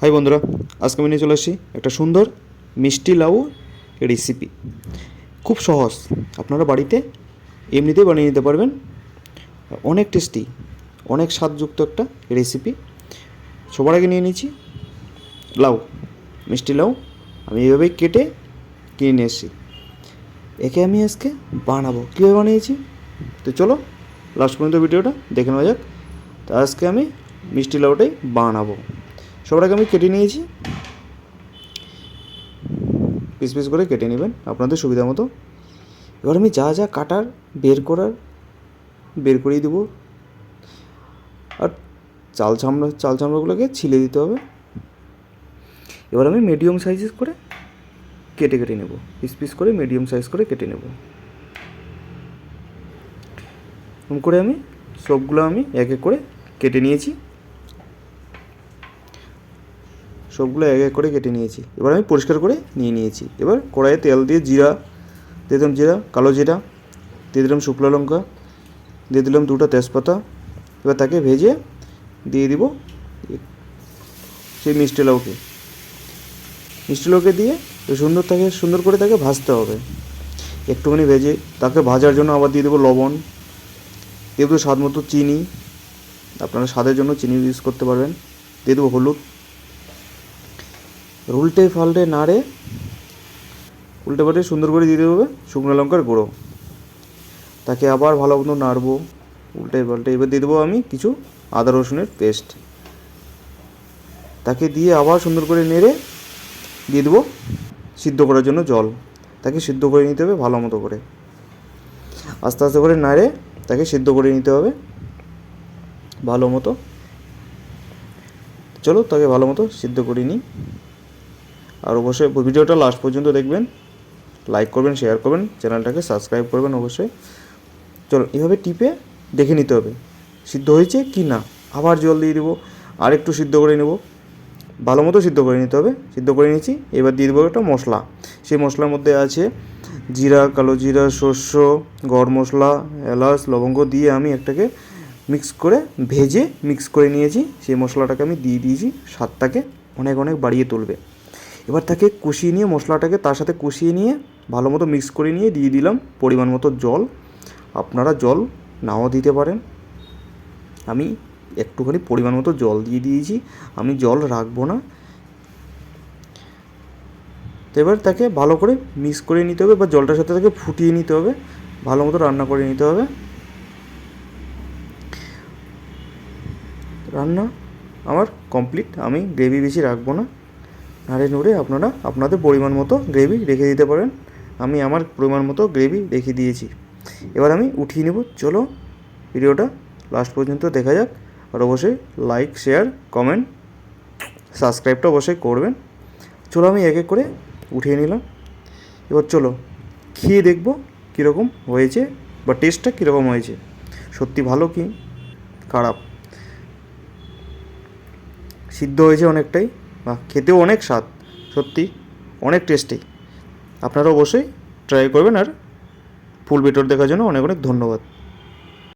High বন্ধুরা, আজকে আমি নিয়ে চলে আসছি একটা সুন্দর মিষ্টি লাউ রেসিপি। খুব সহজ, আপনারা বাড়িতে এমনিতেই বানিয়ে নিতে পারবেন। অনেক টেস্টি, অনেক স্বাদযুক্ত একটা রেসিপি। সবার আগে নিয়ে নিচ্ছি লাউ, মিষ্টি লাউ। আমি এইভাবেই কেটে কিনে নিয়ে এসেছি। একে আমি আজকে বানাবো, কীভাবে বানিয়েছি তো চলো লাস্ট পর্যন্ত ভিডিওটা দেখে নেওয়া যাক। তো আজকে আমি মিষ্টি লাউটাই বানাবো। সবার আগে আমি কেটে নিয়েছি, পিস পিস করে কেটে নেবেন আপনাদের সুবিধা মতো। এবার আমি যা যা কাটার বের করিয়ে দেবো, আর চাল চামড়াগুলোকে ছিলে দিতে হবে। এবার আমি মিডিয়াম সাইজ করে কেটে নেব, পিস পিস করে মিডিয়াম সাইজ করে কেটে নেব। এরকম করে আমি সবগুলো এক এক করে কেটে নিয়েছি, কেটে নিয়েছি। এবার আমি পরিষ্কার করে নিয়েছি। এবার কড়াইয়ে তেল দিয়ে দিয়ে দিলাম কালো জিরা, দিয়ে দিলাম শুকনো লঙ্কা, দিয়ে দিলাম 2টা তেজপাতা। এবার তাকে ভেজে দিয়ে দিব সেই মিষ্টি লাউকে দিয়ে সুন্দর করে তাকে ভাজতে হবে। একটুখানি ভেজে তাকে ভাজার জন্য আবার দিয়ে দেবো লবণ, দিয়ে দেবো স্বাদ মতো চিনি, আপনারা স্বাদের জন্য চিনি ইউজ করতে পারবেন। দিয়ে দেবো হলুদ। উল্টে পাল্টে সুন্দর করে দিয়ে দেবে শুকনো লঙ্কার গুঁড়ো। তাকে আবার ভালো মতো নাড়বো, উল্টে পাল্টে। এবার দিয়ে দেবো আমি কিছু আদা রসুনের পেস্ট। তাকে দিয়ে আবার সুন্দর করে নেড়ে দিয়ে দেবো সিদ্ধ করার জন্য জল। তাকে সিদ্ধ করে নিতে হবে ভালো মতো করে, আস্তে আস্তে করে নাড়ে তাকে সিদ্ধ করে নিতে হবে ভালো মতো। চলো তাকে ভালো মতো সিদ্ধ করে নিই। আর অবশ্যই ভিডিওটা লাস্ট পর্যন্ত দেখবেন, লাইক করবেন, শেয়ার করবেন, চ্যানেলটাকে সাবস্ক্রাইব করবেন অবশ্যই। চলো এভাবে টিপে দেখে নিতে হবে সিদ্ধ হয়েছে কি না। আবার জল দিয়ে দেবো, আর একটু সিদ্ধ করে নেব, ভালো মতো সিদ্ধ করে নিতে হবে। সিদ্ধ করে নিয়েছি। এবার দিয়ে দেবো একটা মশলা। সেই মশলার মধ্যে আছে জিরা, কালো জিরা, সর্ষে, গরম মশলা, এলাচ, লবঙ্গ দিয়ে আমি একটাকে মিক্স করে নিয়েছি। সেই মশলাটাকে আমি দিয়ে দিয়েছি, স্বাদটাকে অনেক অনেক বাড়িয়ে তুলবে। এবার তাকে কষিয়ে নিয়ে মশলাটাকে তার সাথে কষিয়ে নিয়ে ভালো মতো মিক্স করে নিয়ে দিয়ে দিলাম পরিমাণ মতো জল। আপনারা জল নাও দিতে পারেন, আমি একটুখানি পরিমাণ মতো জল দিয়ে দিয়েছি, আমি জল রাখবো না। তো এবার তাকে ভালো করে মিক্স করে নিতে হবে, বা জলটার সাথে তাকে ফুটিয়ে নিতে হবে, ভালো মতো রান্না করে নিতে হবে। রান্না আমার কমপ্লিট। আমি গ্রেভি বেশি রাখবো না, নাড়ে আপনারা আপনাদের পরিমাণ মতো গ্রেভি রেখে দিতে পারেন। আমি আমার পরিমাণ মতো গ্রেভি রেখে দিয়েছি। এবার আমি উঠিয়ে নেব। চলো ভিডিওটা লাস্ট পর্যন্ত দেখা যাক। আর অবশ্যই লাইক, শেয়ার, কমেন্ট, সাবস্ক্রাইবটা অবশ্যই করবেন। চলো আমি এক এক করে উঠিয়ে নিলাম। এবার চলো খেয়ে দেখবো কীরকম হয়েছে, বা টেস্টটা কীরকম হয়েছে, সত্যি ভালো কি খারাপ। সিদ্ধ হয়েছে অনেকটাই, বা খেতেও অনেক স্বাদ, সত্যি অনেক টেস্টি। আপনারা অবশ্যই ট্রাই করবেন। আর ফুল ভিডিও দেখার জন্য অনেক অনেক ধন্যবাদ।